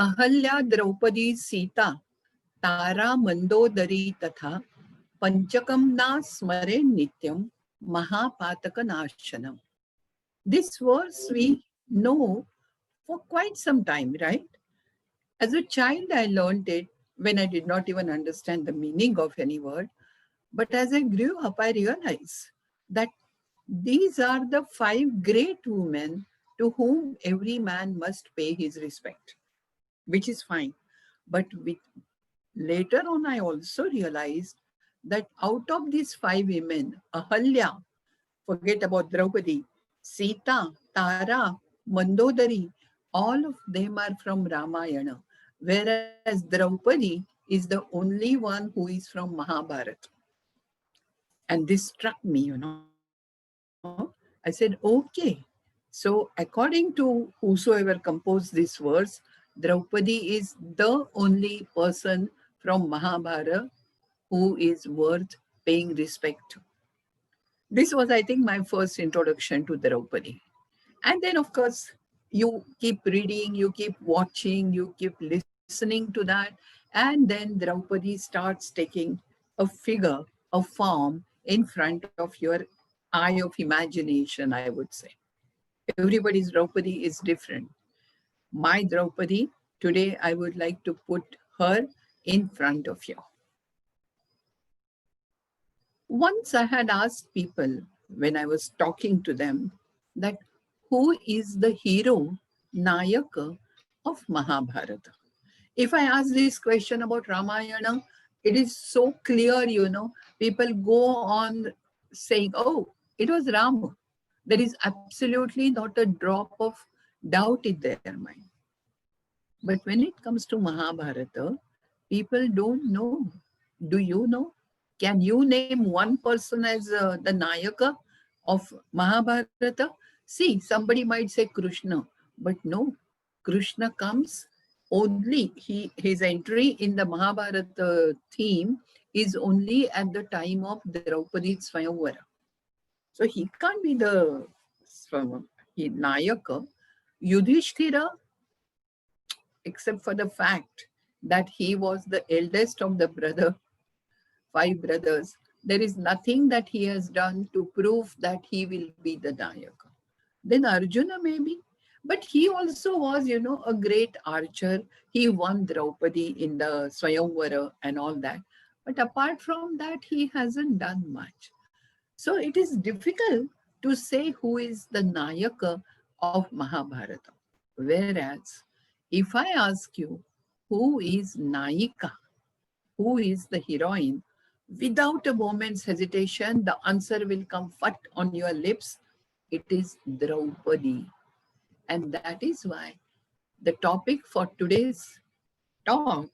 अहल्या द्रौपदी सीता तारा मंदोदरी तथा पंचकम ना स्मरे नित्यम महापातक नाशनम. This verse we know for quite some time, right? As a child, I learned it when I did not even understand the meaning of any word. But as I grew up, I realized that these are the five great women to whom every man must pay his respect, which is fine. But later on, I also realized that out of these five women, Ahalya, forget about Draupadi, Sita, Tara, Mandodari, all of them are from Ramayana, whereas Draupadi is the only one who is from Mahabharata. And this struck me, I said, okay. So, according to whosoever composed this verse, Draupadi is the only person from Mahabharata who is worth paying respect to. This was, I think, my first introduction to Draupadi. And then, of course, you keep reading, you keep watching, you keep listening to that. And then Draupadi starts taking a figure, a form in front of your eye of imagination, I would say. Everybody's Draupadi is different. My Draupadi, today I would like to put her in front of you. Once I had asked people when I was talking to them that who is the hero, Nayaka of Mahabharata? If I ask this question about Ramayana, it is so clear, people go on saying, oh, it was Rama. There is absolutely not a drop of doubt in their mind. But when it comes to Mahabharata, people don't know. Do you know? Can you name one person as the Nayaka of Mahabharata? See, somebody might say Krishna, but no, Krishna comes only, his entry in the Mahabharata theme is only at the time of Draupadi's Swayamvara. So he can't be the Nayaka. Yudhishthira, except for the fact that he was the eldest of the five brothers, there is nothing that he has done to prove that he will be the Nayaka. Then Arjuna maybe, but he also was, a great archer. He won Draupadi in the Swayamvara and all that. But apart from that, he hasn't done much. So it is difficult to say who is the Nayaka of Mahabharata. Whereas, if I ask you who is Nayika, who is the heroine, without a moment's hesitation, the answer will come fat on your lips. It is Draupadi. And that is why the topic for today's talk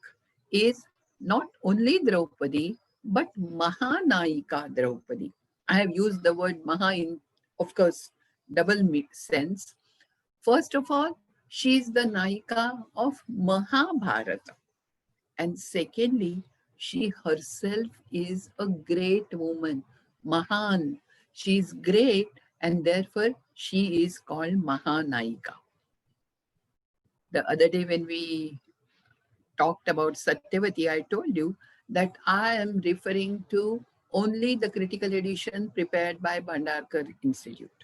is not only Draupadi, but Mahanayika Draupadi. I have used the word Maha in, of course, double sense. First of all, she is the Naika of Mahabharata. And secondly, she herself is a great woman, Mahan. She is great, and therefore she is called Mahanaika. The other day when we talked about Satyavati, I told you that I am referring to only the critical edition prepared by Bhandarkar Institute.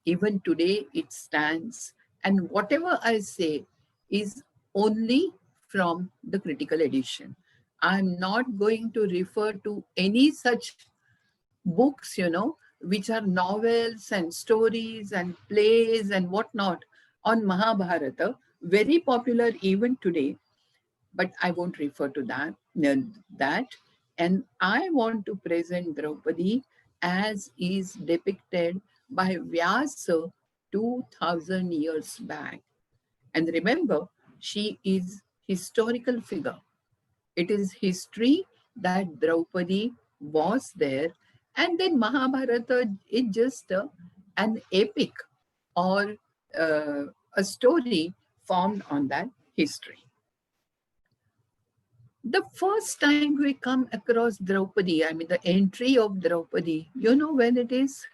Even today it stands, and whatever I say is only from the critical edition. I'm not going to refer to any such books, which are novels and stories and plays and whatnot on Mahabharata, very popular even today, but I won't refer to that. And I want to present Draupadi as is depicted by Vyasa 2000 years back. And remember, she is historical figure. It is history that Draupadi was there. And then Mahabharata is just an epic or a story formed on that history. The first time we come across Draupadi, I mean the entry of Draupadi, you know when it is?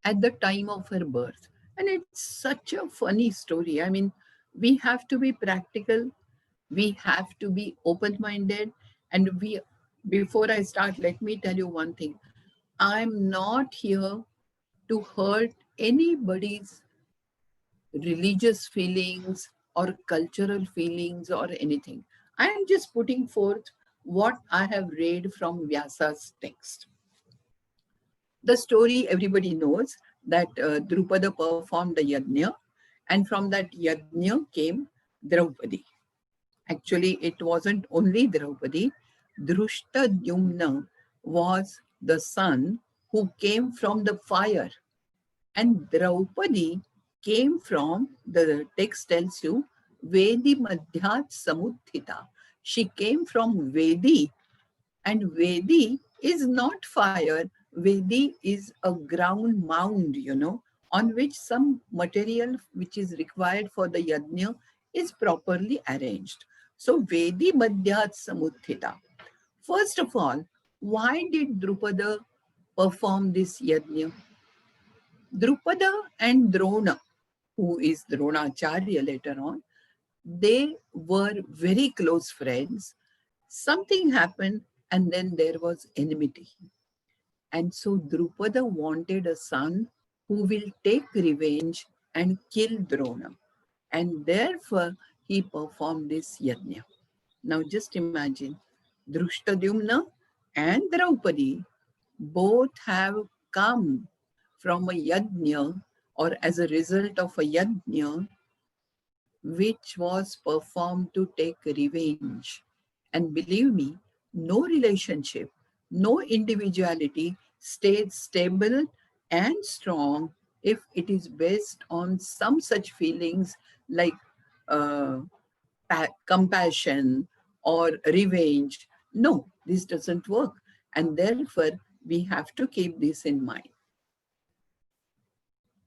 At the time of her birth. And it's such a funny story. I mean, We have to be practical. We have to be open-minded. And before I start, let me tell you one thing. I'm not here to hurt anybody's religious feelings or cultural feelings or anything. I am just putting forth what I have read from Vyasa's text. The story everybody knows that Drupada performed the yajna, and from that yajna came Draupadi. Actually, it wasn't only Draupadi. Drishtadyumna was the son who came from the fire, and Draupadi came from, the text tells you, Vedi Madhyat Samuthita. She came from Vedi, and Vedi is not fire. Vedi is a ground mound, on which some material which is required for the yajna is properly arranged. So Vedi Madhyat Samuthita. First of all, why did Drupada perform this yajna? Drupada and Drona, who is Dronacharya later on, they were very close friends. Something happened and then there was enmity. And so Drupada wanted a son who will take revenge and kill Drona. And therefore he performed this yajna. Now just imagine, Drishtadyumna and Draupadi both have come from a yajna, or as a result of a yajna which was performed to take revenge. And believe me, no relationship, no individuality stays stable and strong if it is based on some such feelings like uh, compassion or revenge. No, this doesn't work. And therefore, we have to keep this in mind.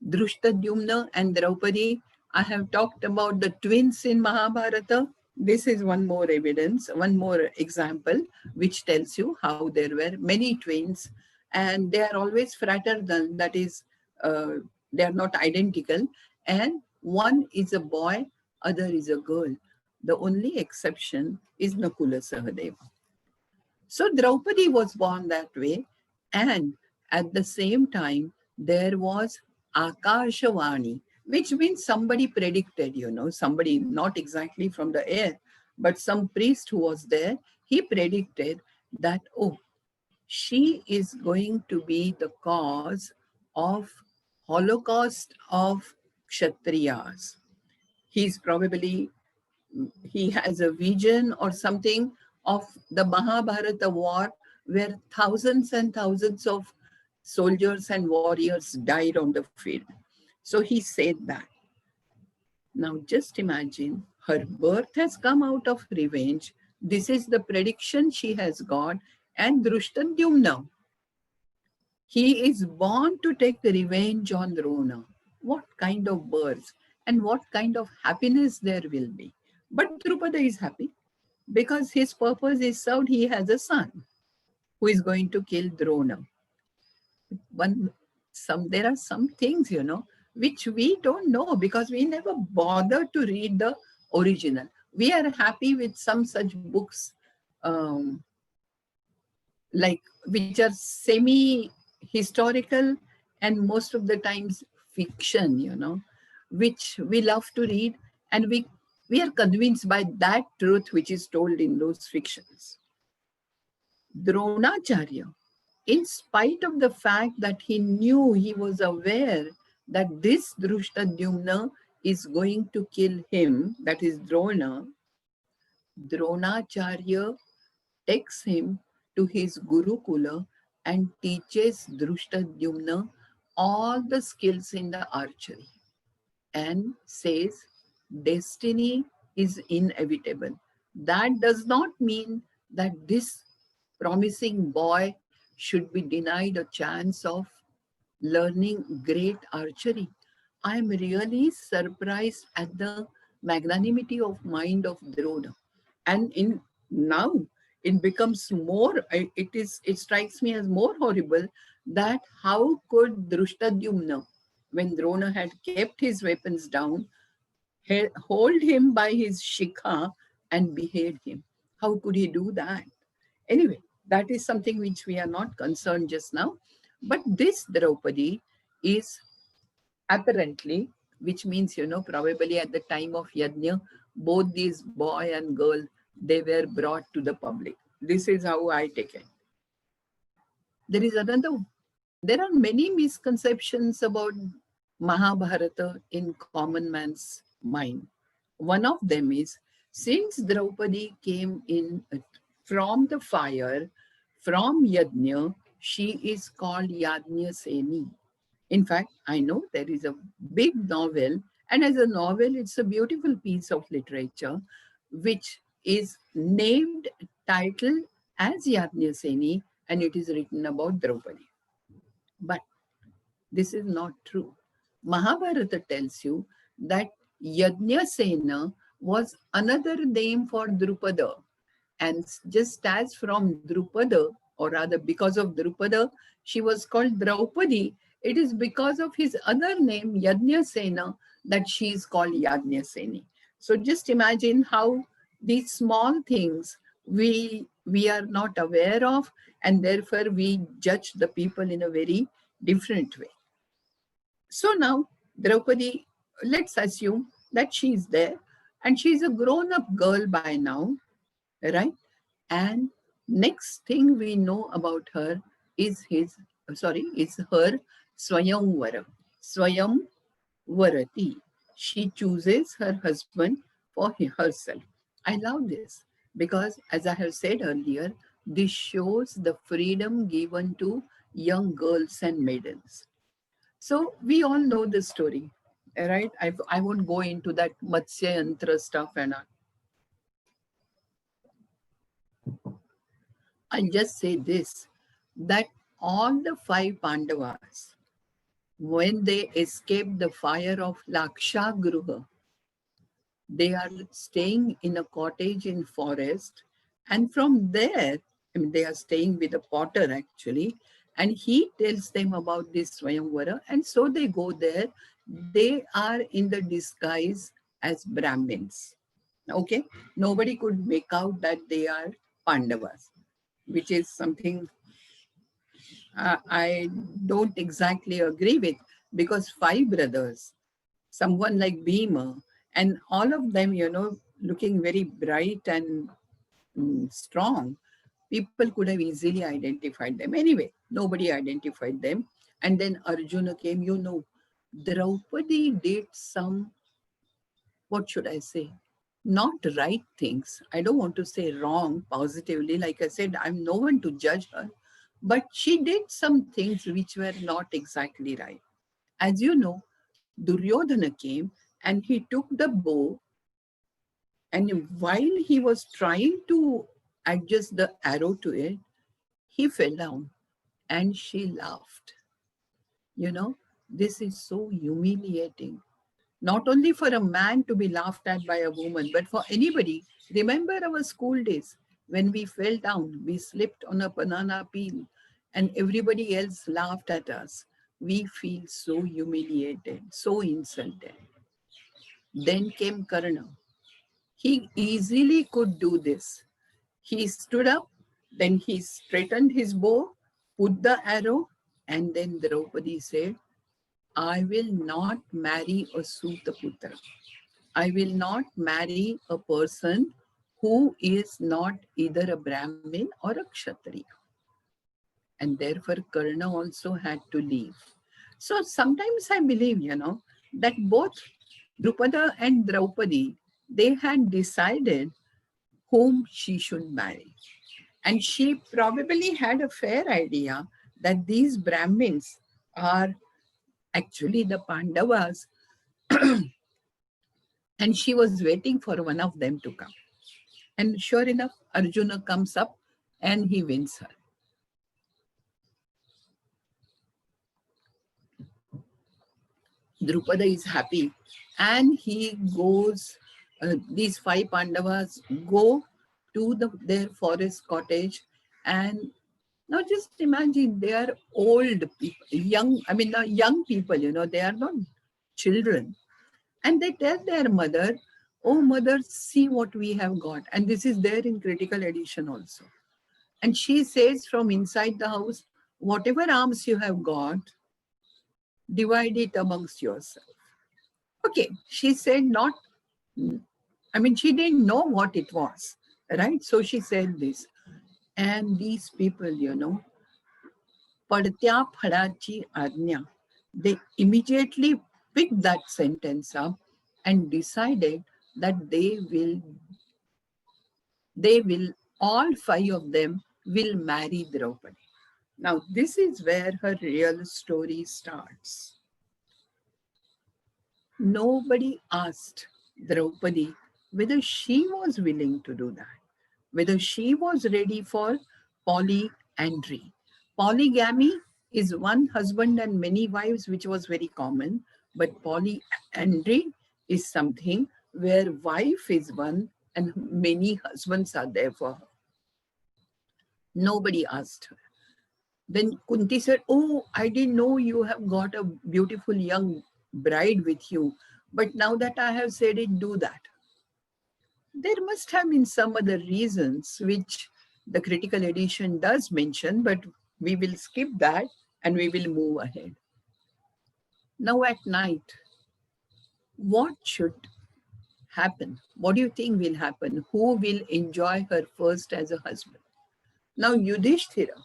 Drishtadyumna and Draupadi, I have talked about the twins in Mahabharata. This is one more evidence, one more example, which tells you how there were many twins and they are always fraternal, that is, they are not identical. And one is a boy, other is a girl. The only exception is Nakula Sahadeva. So Draupadi was born that way, and at the same time, there was Akashavani, which means somebody predicted, somebody not exactly from the air, but some priest who was there, he predicted that, oh, she is going to be the cause of Holocaust of Kshatriyas. He's probably, he has a vision or something of the Mahabharata war where thousands and thousands of soldiers and warriors died on the field. So he said that. Now just imagine, her birth has come out of revenge. This is the prediction she has got. And Drishtadyumna, he is born to take revenge on Drona. What kind of birth and what kind of happiness there will be. But Drupada is happy because his purpose is served. He has a son who is going to kill Drona. There are some things, which we don't know because we never bother to read the original. We are happy with some such books, um, like which are semi-historical and most of the times fiction, which we love to read, and we are convinced by that truth which is told in those fictions. Dronacharya, in spite of the fact that he knew, he was aware that this Drishtadyumna is going to kill him, that is Drona, Dronacharya takes him to his Gurukula and teaches Drishtadyumna all the skills in the archery and says, destiny is inevitable. That does not mean that this promising boy should be denied a chance of learning great archery. I am really surprised at the magnanimity of mind of Drona. And in now it becomes more, it strikes me as more horrible that how could Drishtadyumna, when Drona had kept his weapons down, hold him by his shikha and behead him. How could he do that? Anyway, that is something which we are not concerned just now. But this Draupadi is apparently, which means, probably at the time of Yajna, both these boy and girl, they were brought to the public. This is how I take it. There is another, there are many misconceptions about Mahabharata in common man's mind. One of them is, since Draupadi came in from the fire, from Yajna, she is called Yajna Seni. In fact, I know there is a big novel, and as a novel, it's a beautiful piece of literature which is named, titled as Yajna, and it is written about Draupadi. But this is not true. Mahabharata tells you that Yajna was another name for Drupada. And just as from Drupada, or rather because of Drupada, she was called Draupadi, it is because of his other name, Yajna that she is called Yajna. So just imagine how these small things we are not aware of, and therefore we judge the people in a very different way. So now, Draupadi, let's assume that she's there and she's a grown up girl by now, right? And next thing we know about her is is her Swayamvara. Swayamvarati. She chooses her husband for herself. I love this because, as I have said earlier, this shows the freedom given to young girls and maidens. So we all know the story, right? I won't go into that Matsya Yantra stuff, and I'll just say this, that all the five Pandavas, when they escape the fire of Lakshagruha, they are staying in a cottage in forest, and from there, I mean, they are staying with a potter actually, and he tells them about this Swayamvara, and so they go there. They are in the disguise as Brahmins. Okay, nobody could make out that they are Pandavas, which is something I don't exactly agree with, because five brothers, someone like Bhima, and all of them, looking very bright and strong, people could have easily identified them. Anyway, nobody identified them. And then Arjuna came, Draupadi did some, what should I say? Not right things. I don't want to say wrong positively. Like I said, I'm no one to judge her, but she did some things which were not exactly right. As you know, Duryodhana came and he took the bow, and while he was trying to adjust the arrow to it, he fell down and she laughed. You know, this is so humiliating. Not only for a man to be laughed at by a woman, but for anybody. Remember our school days when we fell down, we slipped on a banana peel, and everybody else laughed at us. We feel so humiliated, so insulted. Then came Karna. He easily could do this. He stood up, then he straightened his bow, put the arrow, and then Draupadi said, I will not marry a Sutaputra. I will not marry a person who is not either a Brahmin or a Kshatriya. And therefore, Karna also had to leave. So sometimes I believe, that both Drupada and Draupadi, they had decided whom she should marry. And she probably had a fair idea that these Brahmins are actually the Pandavas, and she was waiting for one of them to come. And sure enough, Arjuna comes up and he wins her. Drupada is happy and he goes, these five Pandavas go to their forest cottage. And now just imagine, they are old people, young, I mean, young people, they are not children. And they tell their mother, oh, mother, see what we have got. And this is there in critical edition also. And she says from inside the house, whatever arms you have got, divide it amongst yourself. Okay, she said not, I mean, she didn't know what it was, right? So she said this. And these people, पडत्या फळाची आज्ञा, they immediately picked that sentence up and decided that they will all five of them will marry Draupadi. Now this is where her real story starts. Nobody asked Draupadi whether she was willing to do that, whether she was ready for polyandry. Polygamy is one husband and many wives, which was very common, but polyandry is something where wife is one and many husbands are there for her. Nobody asked her. Then Kunti said, oh, I didn't know you have got a beautiful young bride with you, but now that I have said it, do that. There must have been some other reasons which the critical edition does mention, but we will skip that and we will move ahead. Now at night, what should happen? What do you think will happen? Who will enjoy her first as a husband? Now Yudhishthira,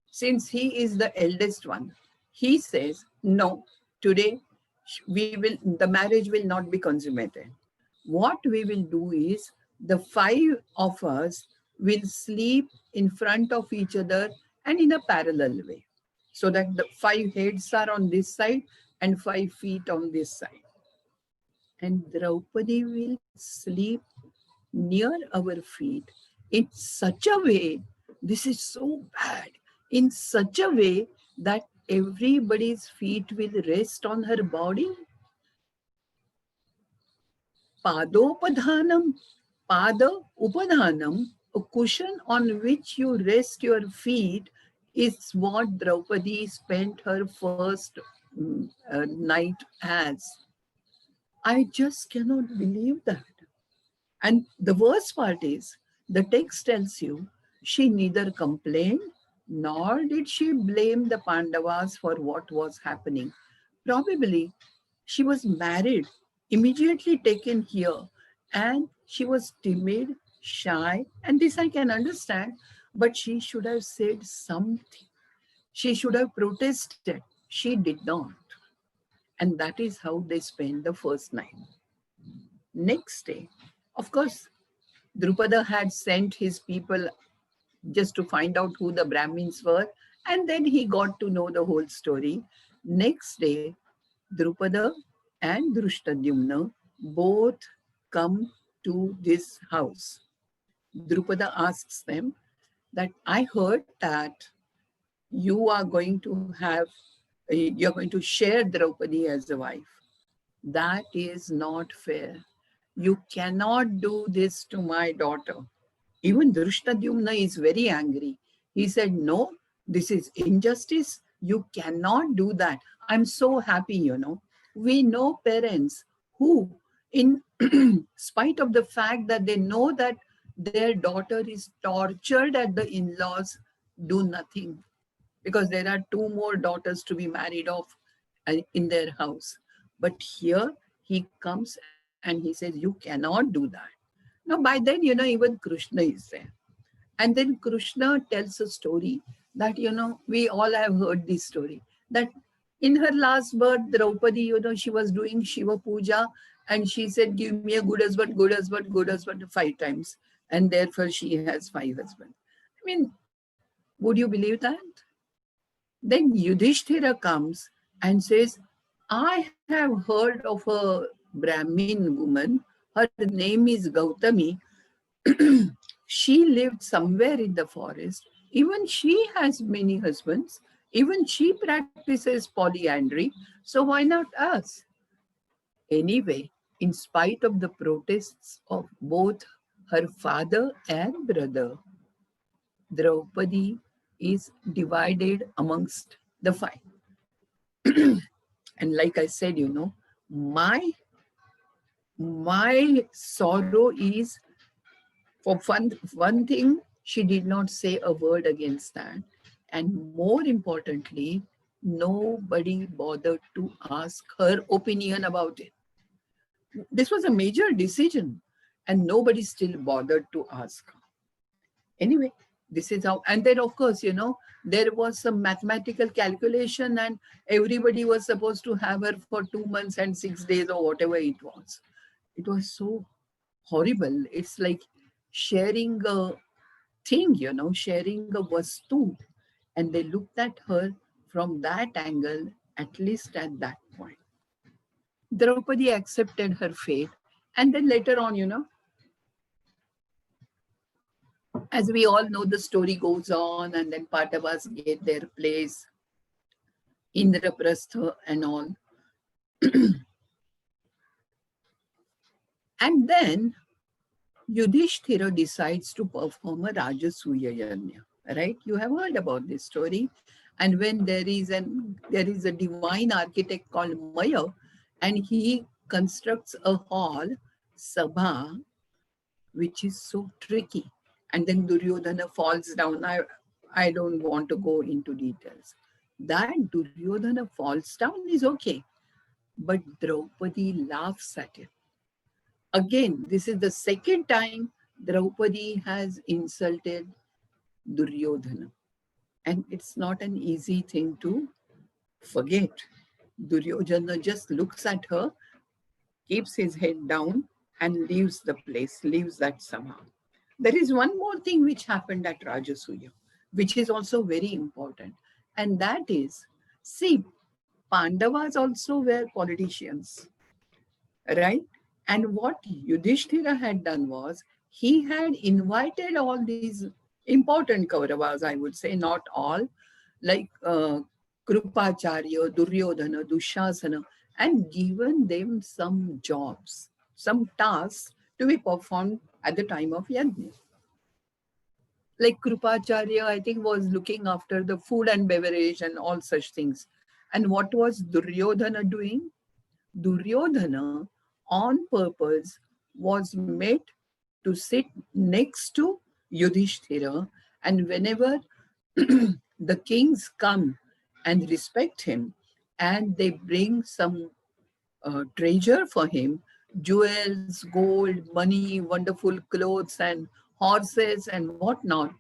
since he is the eldest one, he says, no, today the marriage will not be consummated. What we will do is the five of us will sleep in front of each other and in a parallel way, so that the five heads are on this side and 5 feet on this side. And Draupadi will sleep near our feet in such a way, this is so bad, in such a way that everybody's feet will rest on her body. Padopadhanam, pada upadhanam, a cushion on which you rest your feet, is what Draupadi spent her first night as. I just cannot believe that. And the worst part is, the text tells you she neither complained nor did she blame the Pandavas for what was happening. Probably she was married, immediately taken here, and she was timid, shy, and this I can understand, but she should have said something. She should have protested. She did not. And that is how they spent the first night. Next day, of course, Drupada had sent his people just to find out who the Brahmins were, and then he got to know the whole story. Next day, Drupada and Drishtadyumna both come to this house. Drupada asks them that I heard that you're going to share Draupadi as a wife. That is not fair. You cannot do this to my daughter. Even Drishtadyumna is very angry. He said, no, this is injustice. You cannot do that. I'm so happy, We know parents who, in spite of the fact that they know that their daughter is tortured at the in-laws, do nothing. Because there are 2 more daughters to be married off in their house. But here he comes and he says, you cannot do that. Now, by then, even Krishna is there. And then Krishna tells a story that, we all have heard this story. That in her last birth, Draupadi, she was doing Shiva Puja and she said, give me a good husband, good husband, good husband 5 times. And therefore she has 5 husbands. I mean, would you believe that? Then Yudhishthira comes and says, I have heard of a Brahmin woman. Her name is Gautami. She lived somewhere in the forest. Even she has many husbands. Even she practices polyandry. So why not us? Anyway, in spite of the protests of both her father and brother, Draupadi is divided amongst the 5. And like I said, my my sorrow is, for one thing, she did not say a word against that. And more importantly, nobody bothered to ask her opinion about it. This was a major decision, and nobody still bothered to ask her. Anyway, this is how, and then of course, there was some mathematical calculation, and everybody was supposed to have her for 2 months and 6 days or whatever it was. It was so horrible. It's like sharing a thing, sharing a vastu. And they looked at her from that angle, at least at that point. Draupadi accepted her fate. And then later on, as we all know, the story goes on, and then Pandavas get their place, Indraprastha and all. And then Yudhishthira decides to perform a Rajasuya Yajna, right? You have heard about this story. And when there is a divine architect called Maya, and he constructs a hall, Sabha, which is so tricky. And then Duryodhana falls down. I don't want to go into details. That Duryodhana falls down is okay, but Draupadi laughs at it. Again, this is the second time Draupadi has insulted Duryodhana. And it's not an easy thing to forget. Duryodhana just looks at her, keeps his head down, and leaves the place, leaves that Sabha. There is one more thing which happened at Rajasuya, which is also very important. And that is, see, Pandavas also were politicians, right? And what Yudhishthira had done was, he had invited all these important Kauravas, I would say, not all, like Krupacharya, Duryodhana, Dushasana, and given them some jobs, some tasks to be performed at the time of Yajna. Like Krupacharya, I think, was looking after the food and beverage and all such things. And what was Duryodhana doing? Duryodhana, on purpose, was made to sit next to Yudhishthira, and whenever the kings come and respect him, and they bring some treasure for him, jewels, gold, money, wonderful clothes, and horses, and whatnot,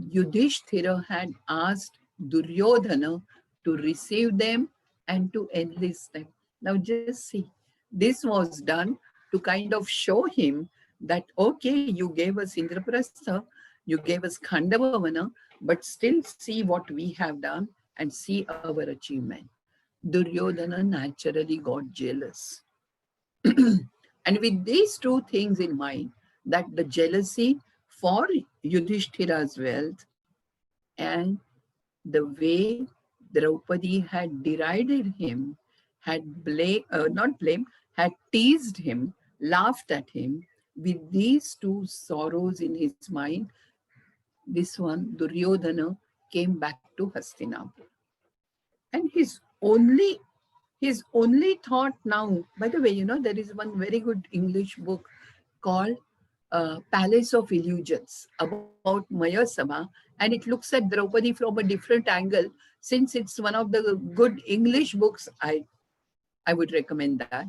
Yudhishthira had asked Duryodhana to receive them and to enlist them. Now, just see, this was done to kind of show him that, okay, you gave us Indraprastha, you gave us Khandavavana, but still see what we have done and see our achievement. Duryodhana naturally got jealous. And with these two things in mind, that the jealousy for Yudhishthira's wealth and the way Draupadi had derided him, had not blamed, had teased him, laughed at him, with these two sorrows in his mind, this one, Duryodhana, came back to Hastinapur. And his only thought now, by the way, there is one very good English book called Palace of Illusions about Mayasabha, and it looks at Draupadi from a different angle. Since it's one of the good English books, I would recommend that.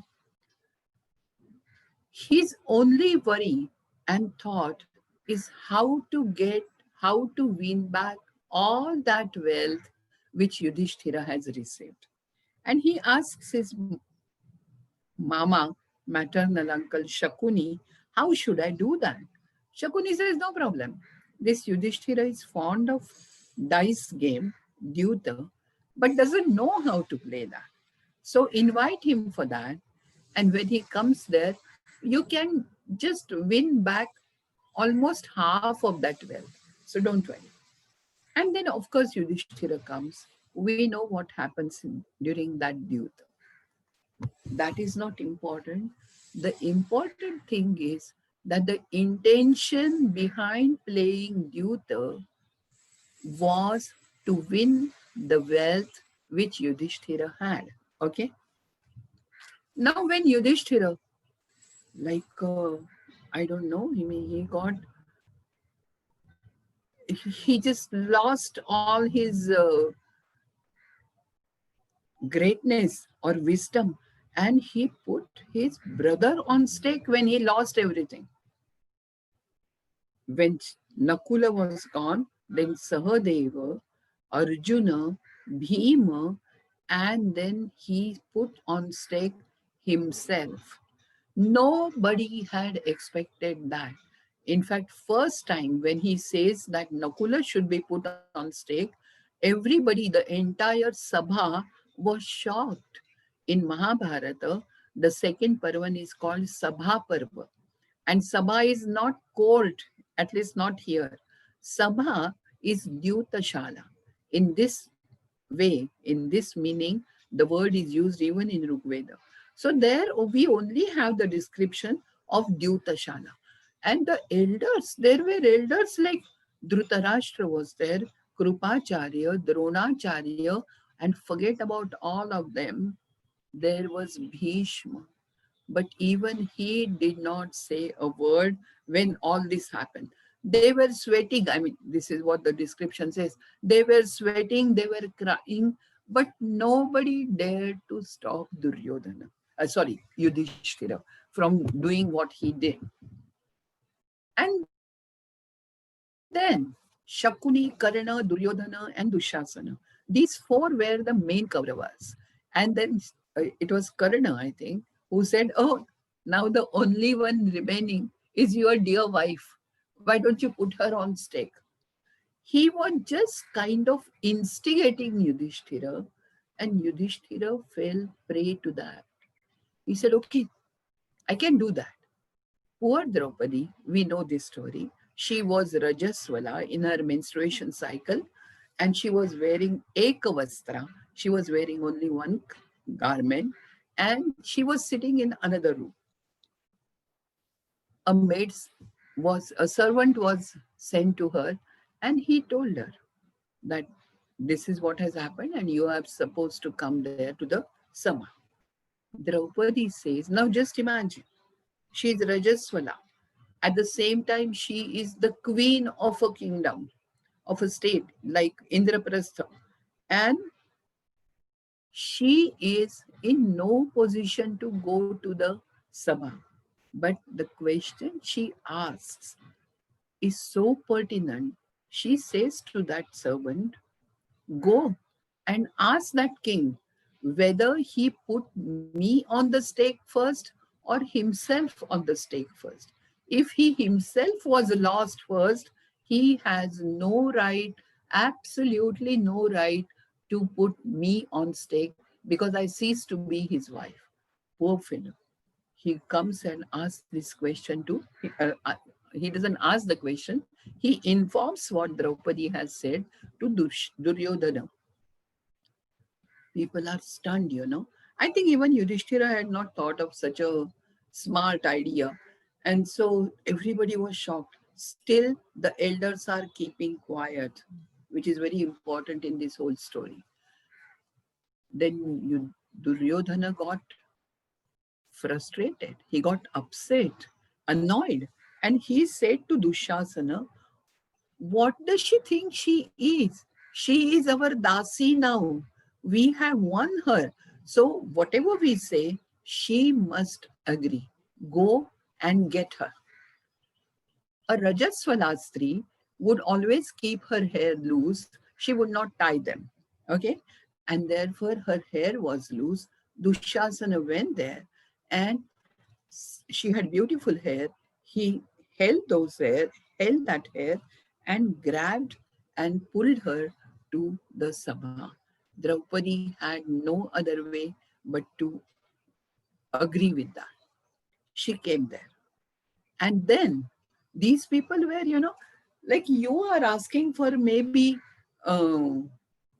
His only worry and thought is how to win back all that wealth which Yudhishthira has received. And he asks his mama, maternal uncle Shakuni, how should I do that? Shakuni says, no problem. This Yudhishthira is fond of dice game, Dyuta, but doesn't know how to play that. So invite him for that. And when he comes there, you can just win back almost half of that wealth. So don't worry. And then, of course, Yudhishthira comes. We know what happens during that Dyuta. That is not important. The important thing is that the intention behind playing Dyuta was to win the wealth which Yudhishthira had. Okay. Now, when Yudhishthira like, I don't know, he just lost all his greatness or wisdom, and he put his brother on stake when he lost everything. When Nakula was gone, then Sahadeva, Arjuna, Bhima, and then he put on stake himself. Nobody had expected that. In fact, first time when he says that Nakula should be put on stake, everybody, the entire Sabha was shocked. In Mahabharata, the second Parvan is called Sabha Parva. And Sabha is not cold, at least not here. Sabha is Dyutashala. In this way, in this meaning, the word is used even in Rigveda. So there we only have the description of Dyutashala. And the elders, there were elders like Dhritarashtra was there, Krupacharya, Dronacharya, and forget about all of them, there was Bhishma. But even he did not say a word when all this happened. They were sweating. I mean, this is what the description says. They were sweating, they were crying, but nobody dared to stop Duryodhana. Yudhishthira from doing what he did. And then Shakuni, Karna, Duryodhana, and Dushasana. These four were the main Kauravas. And then it was Karna, I think, who said, "Oh, now the only one remaining is your dear wife. Why don't you put her on stake?" He was just kind of instigating Yudhishthira, and Yudhishthira fell prey to that. He said, "Okay, I can do that." Poor Draupadi, we know this story. She was Rajaswala in her menstruation cycle, and she was wearing Ekavastra. She was wearing only one garment, and she was sitting in another room. A servant was sent to her, and he told her that this is what has happened, and you are supposed to come there to the Sama. Draupadi says, now just imagine, she is Rajaswala. At the same time, she is the queen of a kingdom, of a state like Indraprastha. And she is in no position to go to the Sabha. But the question she asks is so pertinent. She says to that servant, "Go and ask that king whether he put me on the stake first or himself on the stake first. If he himself was lost first, he has no right, absolutely no right to put me on stake because I cease to be his wife." Poor fellow. He comes and asks this question to, he doesn't ask the question, he informs what Draupadi has said to Duryodhana. People are stunned, you know. I think even Yudhishthira had not thought of such a smart idea. And so everybody was shocked. Still, the elders are keeping quiet, which is very important in this whole story. Then Duryodhana got frustrated. He got upset, annoyed. And he said to Dushasana, "What does she think she is? She is our Dasi now. We have won her. So whatever we say, she must agree. Go and get her." A Rajaswala Stri would always keep her hair loose. She would not tie them. Okay? And therefore her hair was loose. Dushasana went there and she had beautiful hair. He held those hair, held that hair, and grabbed and pulled her to the Sabha. Draupadi had no other way but to agree with that. She came there. And then these people were, like you are asking for maybe uh,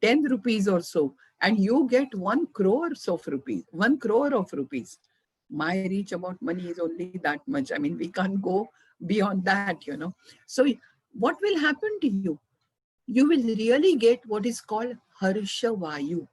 10 rupees or so, and you get 1 crore of rupees, 1 crore of rupees. My reach about money is only that much. I mean, we can't go beyond that. So what will happen to you? You will really get what is called Harsha Vayu.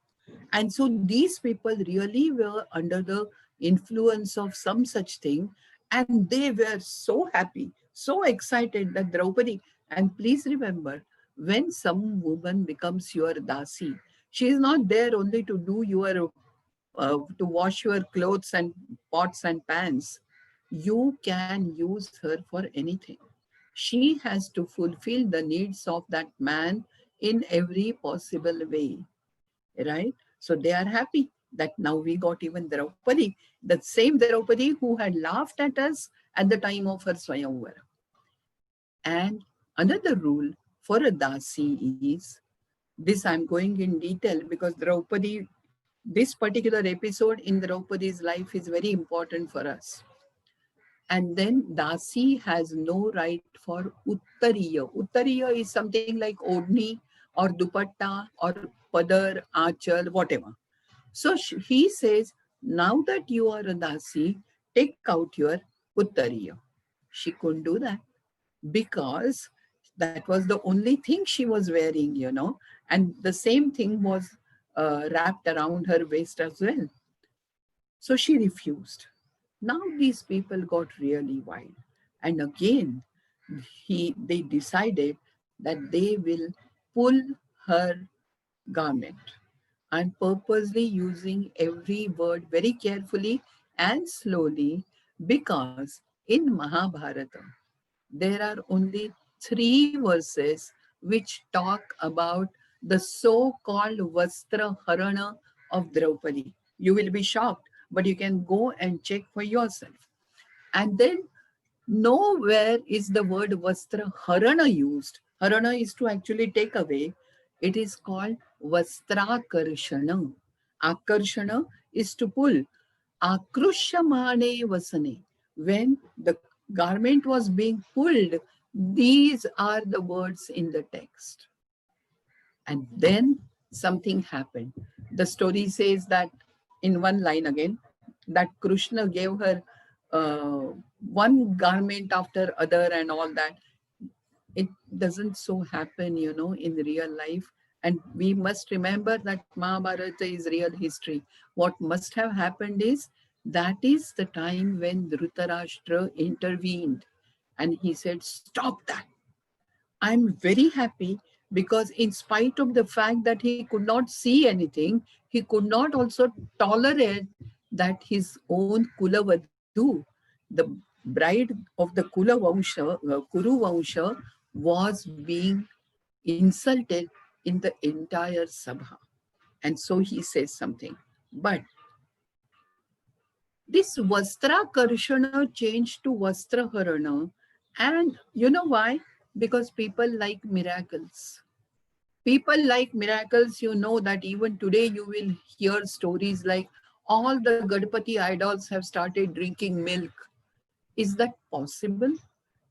And so these people really were under the influence of some such thing, And they were so happy, so excited that Draupadi, and please remember, when some woman becomes your dasi, she is not there only to do your, to wash your clothes and pots and pans. You can use her for anything. She has to fulfill the needs of that man in every possible way, right? So they are happy that now we got even Draupadi, the same Draupadi who had laughed at us at the time of her Swayamvara. And another rule for a Dasi is, this I'm going in detail because Draupadi, this particular episode in Draupadi's life is very important for us. And then Dasi has no right for Uttariya. Uttariya is something like Odni or Dupatta or Padar, Achal, whatever. So he says, now that you are a Dasi, take out your Uttariya. She couldn't do that because that was the only thing she was wearing, and the same thing was wrapped around her waist as well. So she refused. Now these people got really wild. And again, they decided that they will pull her garment, and purposely using every word very carefully and slowly, because in Mahabharata there are only three verses which talk about the so-called Vastra Harana of Draupadi. You will be shocked, but you can go and check for yourself. And then nowhere is the word Vastra Harana used. Harana is to actually take away. It is called Vastrakarshana. Akarshana is to pull. Akrushamane vasane. When the garment was being pulled, these are the words in the text. And then something happened. The story says that in one line again, that Krishna gave her one garment after other and all that. It doesn't so happen, in real life. And we must remember that Mahabharata is real history. What must have happened is, that is the time when Dhritarashtra intervened and he said, stop that. I'm very happy because, in spite of the fact that he could not see anything, he could not also tolerate that his own Kulavadu, the bride of the Kuru Vansha, was being insulted in the entire Sabha. And so he says something. But this Vastra Karshana changed to Vastra Harana. And you know why? Because people like miracles. People like miracles, that even today you will hear stories like all the Gadpati idols have started drinking milk. Is that possible?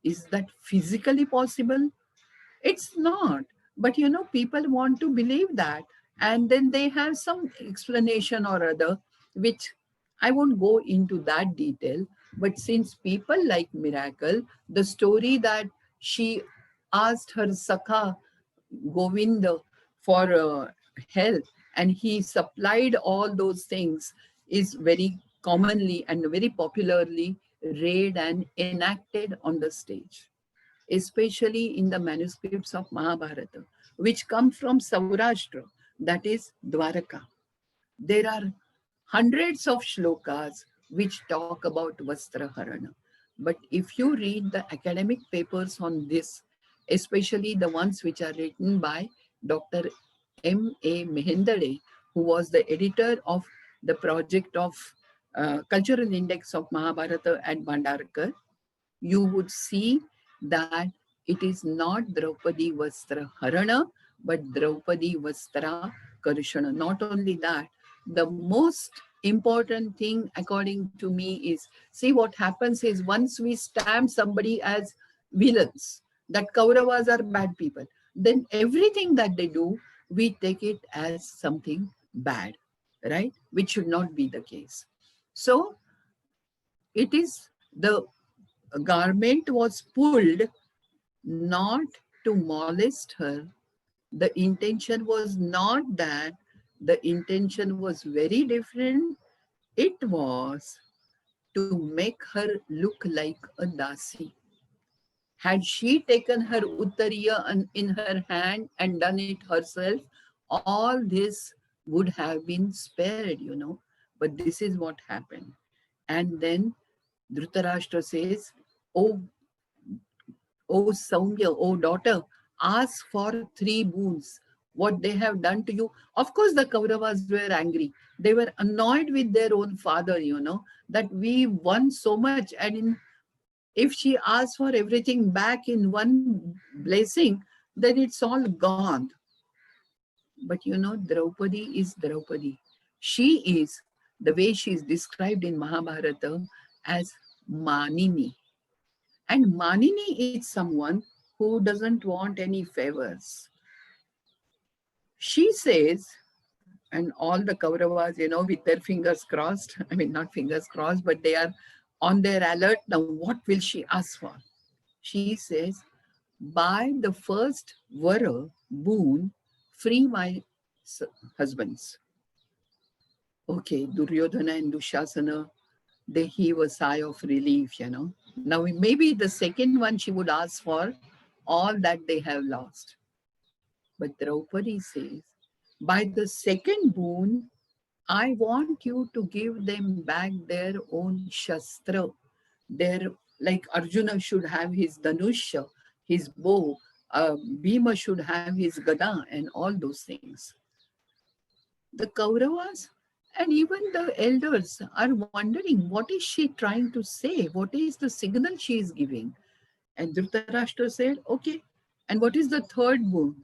Is that physically possible? It's not. But people want to believe that. And then they have some explanation or other, which I won't go into that detail. But since people like miracle, the story that she asked her Sakha Govinda for help, and he supplied all those things, is very commonly and very popularly read and enacted on the stage, especially in the manuscripts of Mahabharata, which come from Saurashtra, that is Dwaraka. There are hundreds of shlokas which talk about Vastraharana. But if you read the academic papers on this, especially the ones which are written by Dr. M.A. Mehendale, who was the editor of the project of Cultural Index of Mahabharata at Bhandarkar, you would see that it is not Draupadi Vastra Harana, but Draupadi Vastra Karshana. Not only that, the most important thing according to me is, see, what happens is, once we stamp somebody as villains, that Kauravas are bad people, then everything that they do, we take it as something bad, right? Which should not be the case. So it is, the garment was pulled not to molest her. The intention was not that. The intention was very different. It was to make her look like a dasi. Had she taken her uttariya in her hand and done it herself, all this would have been spared, you know. But this is what happened. And then Dhritarashtra says, Oh, oh Saumya, oh daughter, ask for three boons. What they have done to you. Of course, the Kauravas were angry. They were annoyed with their own father, you know, that we won so much. And if she asks for everything back in one blessing, then it's all gone. But you know, Draupadi is Draupadi. She is, the way she is described in Mahabharata, as Manini. And Manini is someone who doesn't want any favors. She says, and all the Kauravas, you know, with their fingers crossed, I mean, not fingers crossed, but they are on their alert. Now, what will she ask for? She says, by the first Vara boon, free my husbands. Okay, Duryodhana and Dushasana, they heave a sigh of relief, you know. Now, maybe the second one she would ask for all that they have lost. But Draupadi says, by the second boon, I want you to give them back their own Shastra. Their, like Arjuna should have his Danusha, his bow, Bhima should have his Gada, and all those things. The Kauravas and even the elders are wondering, what is she trying to say? What is the signal she is giving? And Dhritarashtra said, okay. And what is the third boon?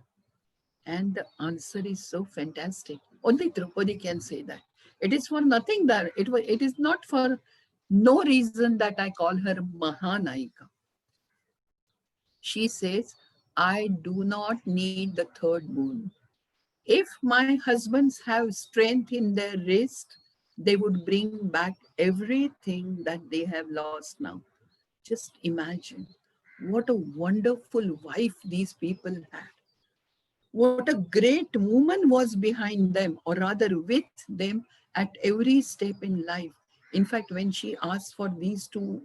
And the answer is so fantastic. Only Draupadi can say that. It is for nothing that it is not for no reason that I call her Mahanayika. She says, I do not need the third boon. If my husbands have strength in their wrist, they would bring back everything that they have lost now. Just imagine what a wonderful wife these people had. What a great woman was behind them, or rather with them at every step in life. In fact, when she asked for these two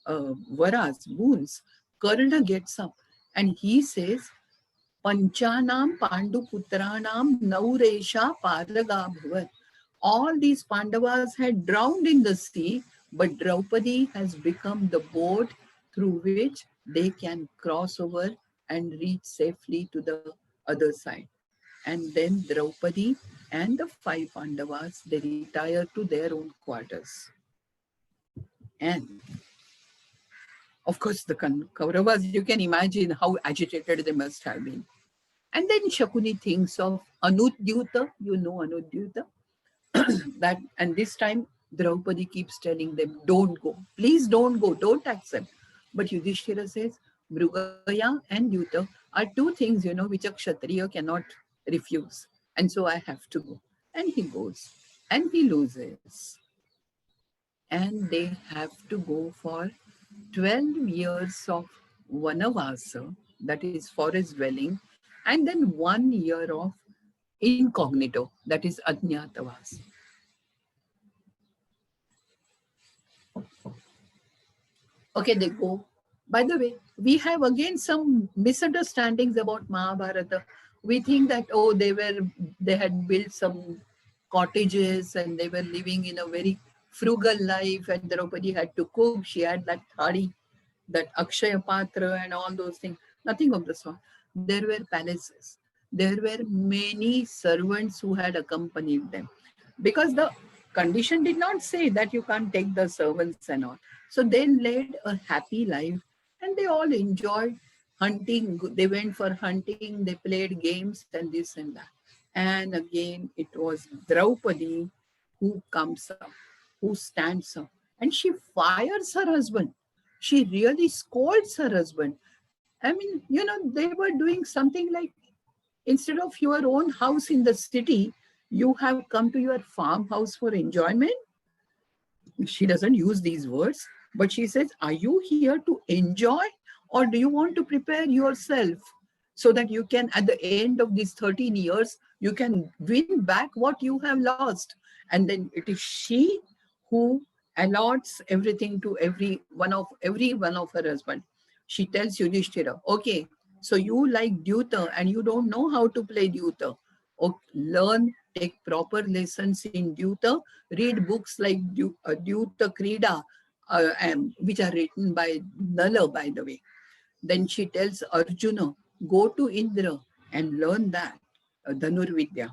varas, boons, Karna gets up and he says, Panchanam Panduputranam Nauresha Paraga Bhavat. All these Pandavas had drowned in the sea, but Draupadi has become the boat through which they can cross over and reach safely to the other side. And then Draupadi and the five Pandavas, they retire to their own quarters. And of course, the Kauravas, you can imagine how agitated they must have been. And then Shakuni thinks of Anudyuta, you know Anudyuta, that, and this time Draupadi keeps telling them, don't go, please don't go, don't accept. But Yudhishthira says, Mrugaya and Yuta are two things, you know, which a Kshatriya cannot refuse. And so I have to go. And he goes and he loses. And they have to go for 12 years of Vanavasa, that is forest dwelling, and then 1 year of incognito, that is Ajnatavas. Okay, they go. By the way, we have again some misunderstandings about Mahabharata. We think that, oh, they had built some cottages and they were living in a very frugal life, and Draupadi had to cook. She had that thari, that Akshaya Patra and all those things. Nothing of the sort. There were palaces. There were many servants who had accompanied them. Because the condition did not say that you can't take the servants and all. So they led a happy life and they all enjoyed hunting. They went for hunting, they played games and this and that. And again, it was Draupadi who comes up, who stands up, and she fires her husband. She really scolds her husband. I mean, you know, they were doing something like, instead of your own house in the city, you have come to your farmhouse for enjoyment. She doesn't use these words, but she says, are you here to enjoy, or do you want to prepare yourself so that you can, at the end of these 13 years, you can win back what you have lost? And then it is she who allots everything to every one of her husband. She tells Yudhishthira, okay, so you like Dyuta and you don't know how to play Dyuta. Okay, learn, take proper lessons in Dyuta, read books like Dyuta Krida, which are written by Nala, by the way. Then she tells Arjuna, go to Indra and learn that, Dhanurvidya.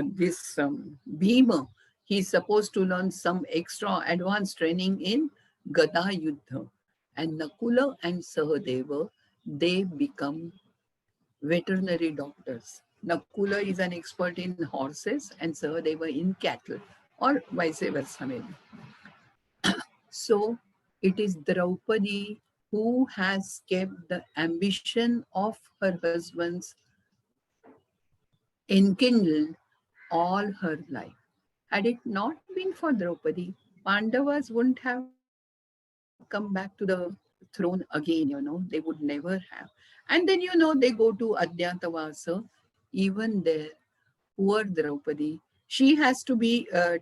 This Bhima, he's supposed to learn some extra advanced training in Gada Yuddha. And Nakula and Sahadeva, they become veterinary doctors. Nakula is an expert in horses and Sahadeva in cattle, or vice versa maybe. So it is Draupadi who has kept the ambition of her husband's enkindled all her life. Had it not been for Draupadi, Pandavas wouldn't have come back to the throne again, they would never have. And then, they go to Adyatavasa. Even there, poor Draupadi, she has to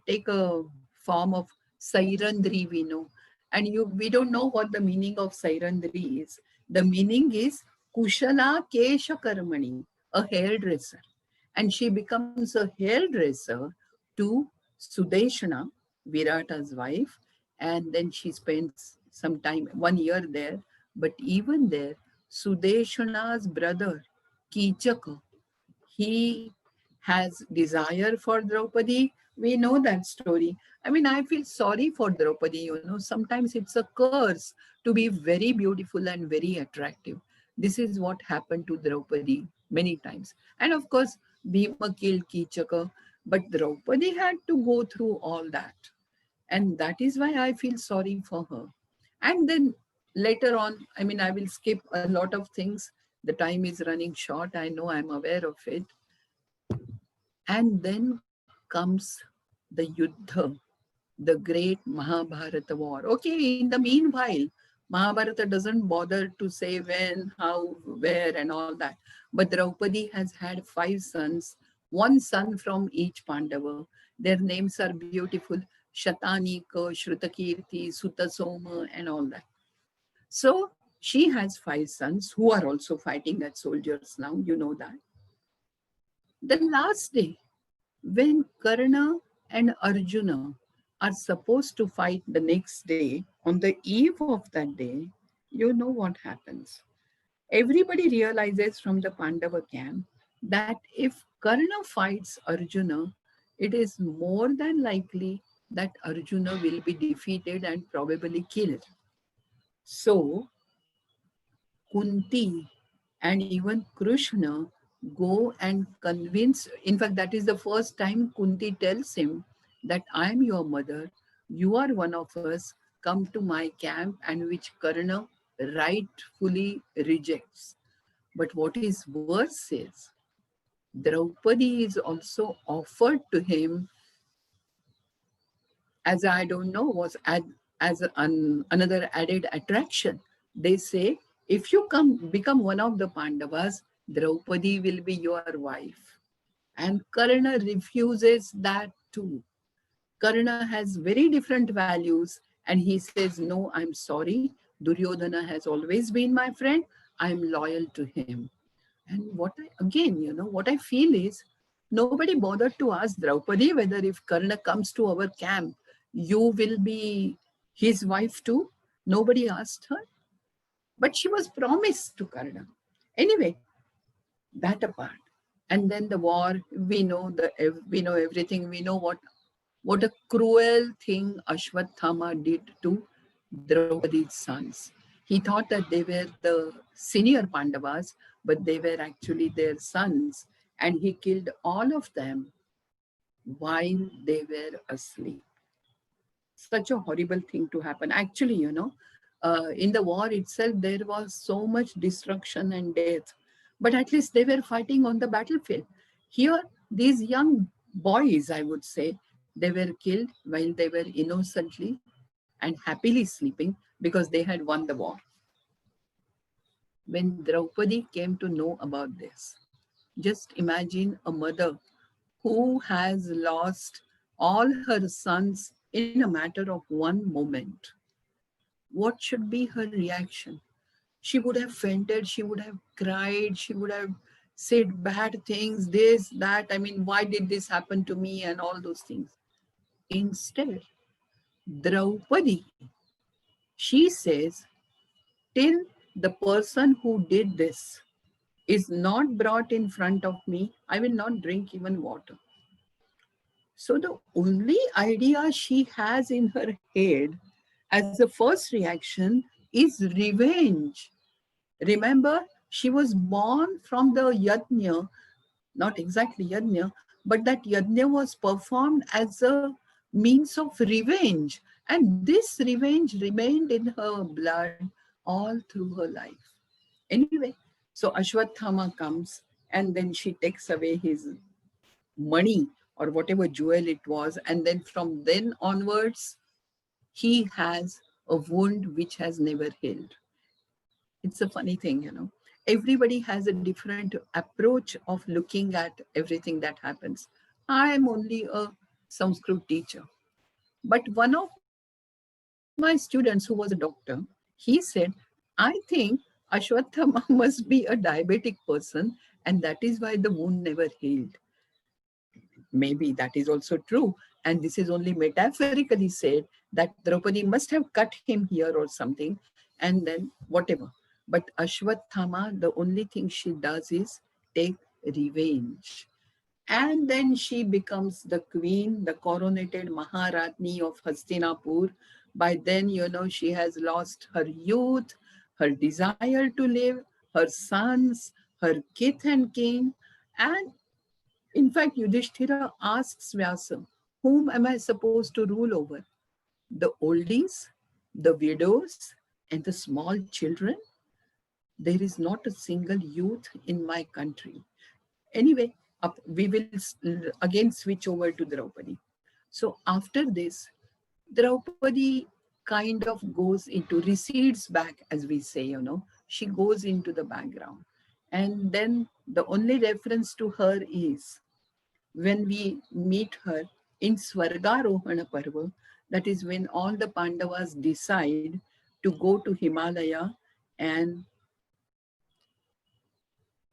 take a form of Sairandri, we know. And we don't know what the meaning of Sairandri is. The meaning is Kushala Kesha Karmani, a hairdresser. And she becomes a hairdresser to Sudeshana, Virata's wife, and then she spends some time, 1 year there. But even there, Sudeshana's brother, Kichaka, he has desire for Draupadi. We know that story. I mean, I feel sorry for Draupadi, sometimes it's a curse to be very beautiful and very attractive. This is what happened to Draupadi many times. And of course, Bhima killed Kichaka, but Draupadi had to go through all that. And that is why I feel sorry for her. And then later on, I mean, I will skip a lot of things. The time is running short. I know, I'm aware of it. And then comes the Yuddha, the great Mahabharata war. Okay, in the meanwhile, Mahabharata doesn't bother to say when, how, where, and all that. But Draupadi has had 5 sons, one son from each Pandava. Their names are beautiful: Shatanika, Shrutakirti, Sutasoma, and all that. So she has 5 sons who are also fighting as soldiers now, you know that. The last day, when Karna and Arjuna are supposed to fight the next day, on the eve of that day, you know what happens. Everybody realizes from the Pandava camp that if Karna fights Arjuna, it is more than likely that Arjuna will be defeated and probably killed. So Kunti and even Krishna go and convince. In fact, that is the first time Kunti tells him that I am your mother, you are one of us, come to my camp, and which Karna rightfully rejects. But what is worse is, Draupadi is also offered to him as, I don't know, as another added attraction. They say, if you become one of the Pandavas, Draupadi will be your wife. And Karna refuses that too. Karna has very different values, and he says, no, I'm sorry. Duryodhana has always been my friend. I'm loyal to him. And what I feel is, nobody bothered to ask Draupadi whether if Karna comes to our camp, you will be his wife too. Nobody asked her, but she was promised to Karna. Anyway, that apart. And then the war, we know everything. We know what a cruel thing Ashwathama did to Draupadi's sons. He thought that they were the senior Pandavas, but they were actually their sons, and he killed all of them while they were asleep. Such a horrible thing to happen. Actually, in the war itself, there was so much destruction and death, but at least they were fighting on the battlefield. Here, these young boys, I would say, they were killed while they were innocently and happily sleeping because they had won the war. When Draupadi came to know about this, just imagine a mother who has lost all her sons in a matter of one moment, what should be her reaction? She would have fainted, she would have cried, she would have said bad things, this, that. I mean, why did this happen to me, and all those things. Instead, Draupadi, she says, till the person who did this is not brought in front of me, I will not drink even water. So the only idea she has in her head as a first reaction is revenge. Remember, she was born from the yajna, not exactly yajna, but that yajna was performed as a means of revenge. And this revenge remained in her blood all through her life. Anyway, so Ashwatthama comes and then she takes away his money or whatever jewel it was. And then from then onwards, he has a wound which has never healed. It's a funny thing, you know. Everybody has a different approach of looking at everything that happens. I am only a Sanskrit teacher. But one of my students who was a doctor, he said, I think Ashwatthama must be a diabetic person, and that is why the wound never healed. Maybe that is also true. And this is only metaphorically said that Draupadi must have cut him here or something, and then whatever. But Ashwatthama, the only thing she does is take revenge. And then she becomes the queen, the coronated Maharatni of Hastinapur. By then, you know, she has lost her youth, her desire to live, her sons, her kith and kin. And in fact, Yudhishthira asks Vyasa, whom am I supposed to rule over? The oldies, the widows, and the small children? There is not a single youth in my country. Anyway, we will again switch over to Draupadi. So after this, Draupadi kind of goes into, recedes back, as we say, you know, she goes into the background. And then the only reference to her is when we meet her in Swargarohana Parva, that is when all the Pandavas decide to go to Himalaya and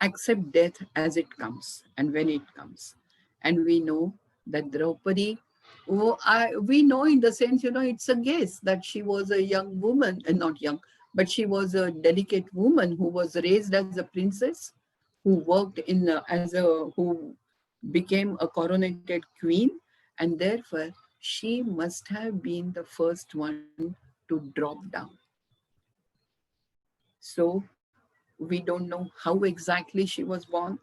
accept death as it comes and when it comes. And we know that Draupadi, we know in the sense, you know, it's a guess that she was a young woman, and not young, but she was a delicate woman who was raised as a princess, who worked in who became a coronated queen, and therefore she must have been the first one to drop down. So we don't know how exactly she was born.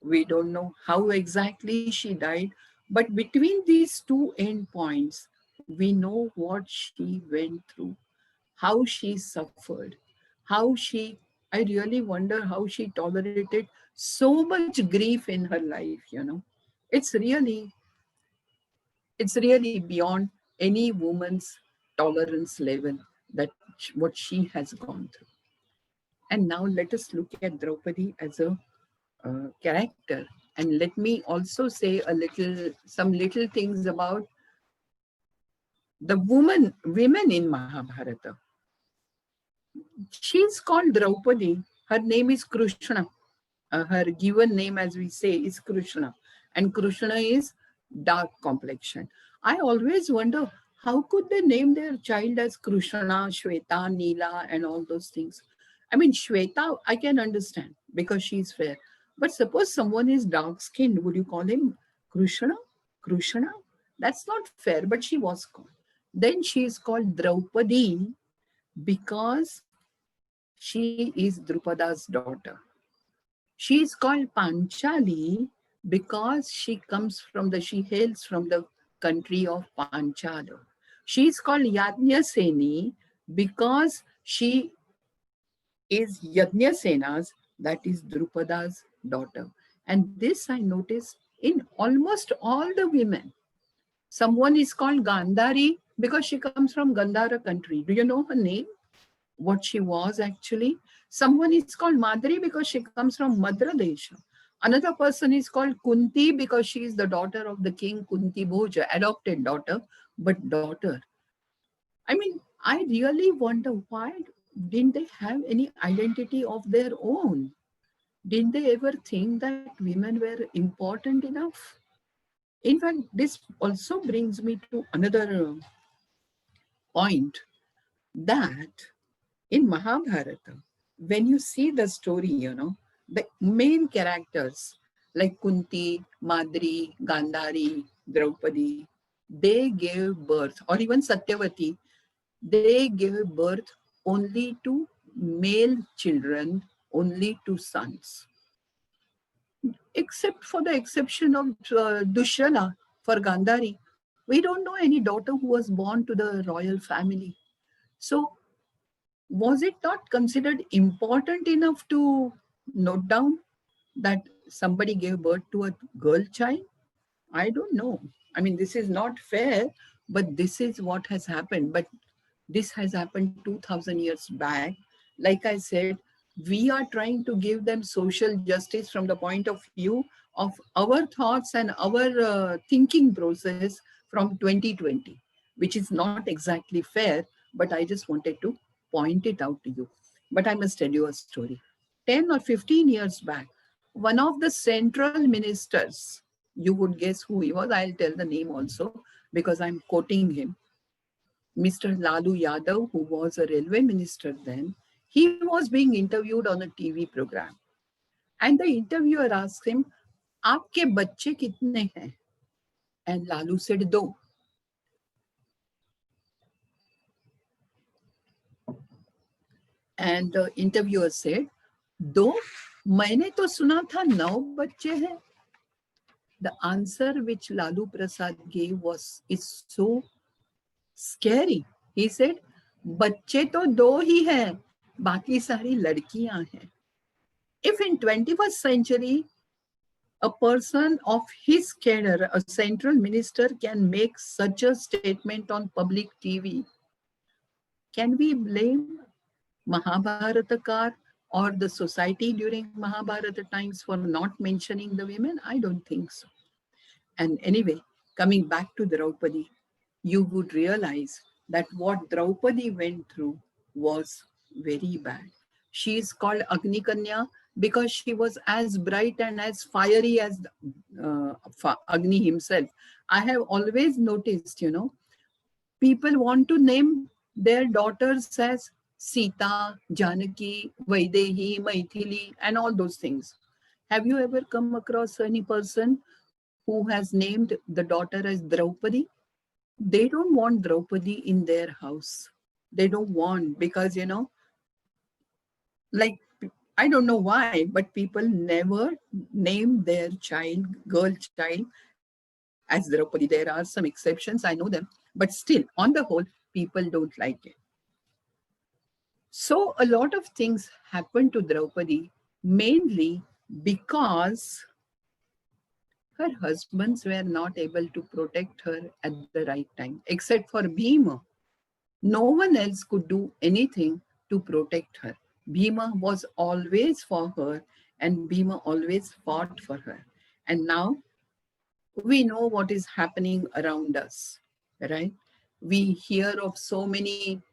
We don't know how exactly she died. But between these two endpoints, we know what she went through, how she suffered, how she, I really wonder how she tolerated so much grief in her life, you know. It's really, it's really beyond any woman's tolerance level that what she has gone through. And now let us look at Draupadi as a character. And let me also say some little things about the women in Mahabharata. She's called Draupadi. Her name is Krishna. Her given name, as we say, is Krishna. And Krishna is dark complexion. I always wonder how could they name their child as Krishna, Shweta, Neela, and all those things. I mean, Shweta, I can understand because she's fair. But suppose someone is dark skinned, would you call him Krishna? Krishna? That's not fair, but she was called. Then she is called Draupadi because she is Drupada's daughter. She is called Panchali because she hails from the country of Panchala. She is called Yajnaseni because she is Yajnasena's, that is Drupada's daughter. And this I notice in almost all the women. Someone is called Gandhari because she comes from Gandhara country. Do you know her name? What she was actually? Someone is called Madri because she comes from Madhya Desha. Another person is called Kunti because she is the daughter of the king Kunti Bhoja, adopted daughter, But daughter, I mean, I really wonder why didn't they have any identity of their own? Didn't they ever think that women were important enough? In fact, this also brings me to another point that in Mahabharata, when you see the story, the main characters like Kunti, Madri, Gandhari, Draupadi, they gave birth, or even Satyavati, they gave birth only to male children, only to sons, except for the exception of Dushyana for Gandhari. We don't know any daughter who was born to the royal family. So, was it not considered important enough to note down that somebody gave birth to a girl child? I don't know. I mean, this is not fair, but this is what has happened. But this has happened 2000 years back. Like I said, we are trying to give them social justice from the point of view of our thoughts and our thinking process from 2020, which is not exactly fair, but I just wanted to point it out to you. But I must tell you a story. 10 or 15 years back, one of the central ministers, you would guess who he was, I'll tell the name also because I'm quoting him, Mr. Lalu Yadav, who was a railway minister then, he was being interviewed on a TV program. And the interviewer asked him, "Aapke bachche kitne hain?" And Lalu said, "Do." And the interviewer said, "Do? मैंने तो सुना था 9 बच्चे हैं." The answer which Lalu Prasad gave is so scary. He said, "बच्चे तो 2 ही हैं, बाकी सारी लड़कियां हैं." If in 21st century a person of his cadre, a central minister, can make such a statement on public TV, can we blame Mahabharatakar or the society during Mahabharata times for not mentioning the women? I don't think so. And anyway, coming back to Draupadi, you would realize that what Draupadi went through was very bad. She is called Agni Kanya because she was as bright and as fiery as Agni himself. I have always noticed, people want to name their daughters as Sita, Janaki, Vaidehi, Maithili, and all those things. Have you ever come across any person who has named the daughter as Draupadi? They don't want Draupadi in their house. They don't want because, like, I don't know why, but people never name their child, girl child, as Draupadi. There are some exceptions, I know them, but still, on the whole, people don't like it. So, a lot of things happened to Draupadi mainly because her husbands were not able to protect her at the right time, except for Bhima. No one else could do anything to protect her. Bhima was always for her, and Bhima always fought for her. And now we know what is happening around us, right? We hear of so many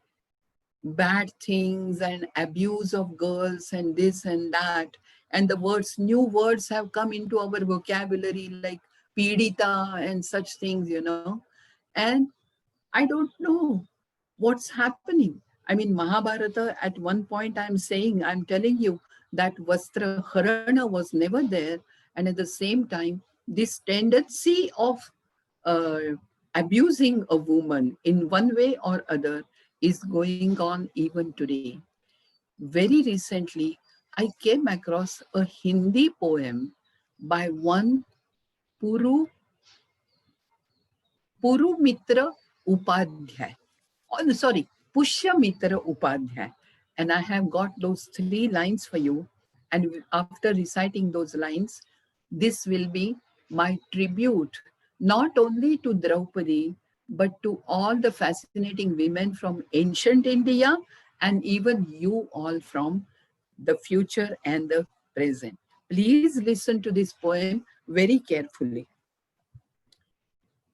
bad things and abuse of girls and this and that. And the new words have come into our vocabulary like pidita and such things, And I don't know what's happening. I mean, Mahabharata, at one point, I'm telling you that Vastra Harana was never there. And at the same time, this tendency of uh, abusing a woman in one way or other is going on even today. Very recently, I came across a Hindi poem by one Puru, Puru Mitra Upadhyay. Oh, no, sorry, Pushyamitra Upadhyay. And I have got those 3 lines for you. And after reciting those lines, this will be my tribute, not only to Draupadi, but to all the fascinating women from ancient India and even you all from the future and the present. Please listen to this poem very carefully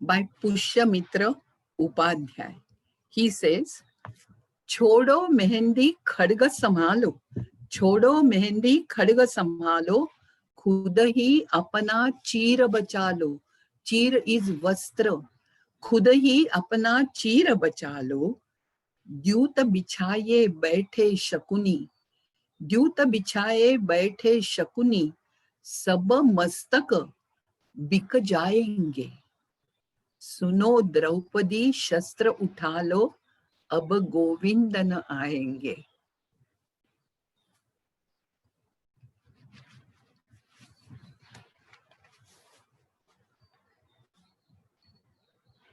by Pushyamitra Upadhyay. He says, छोड़ो मेहंदी खड़ग संभालो, छोड़ो मेहंदी खड़ग संभालो, खुद ही अपना चीर बचा लो. चीर is वस्त्र. खुद ही अपना चीर बचा लो. द्यूत बिछाए बैठे शकुनी, द्यूत बिछाए बैठे शकुनी, सब मस्तक बिक जाएंगे. सुनो द्रौपदी शस्त्र उठा लो, अब गोविंद न आएंगे.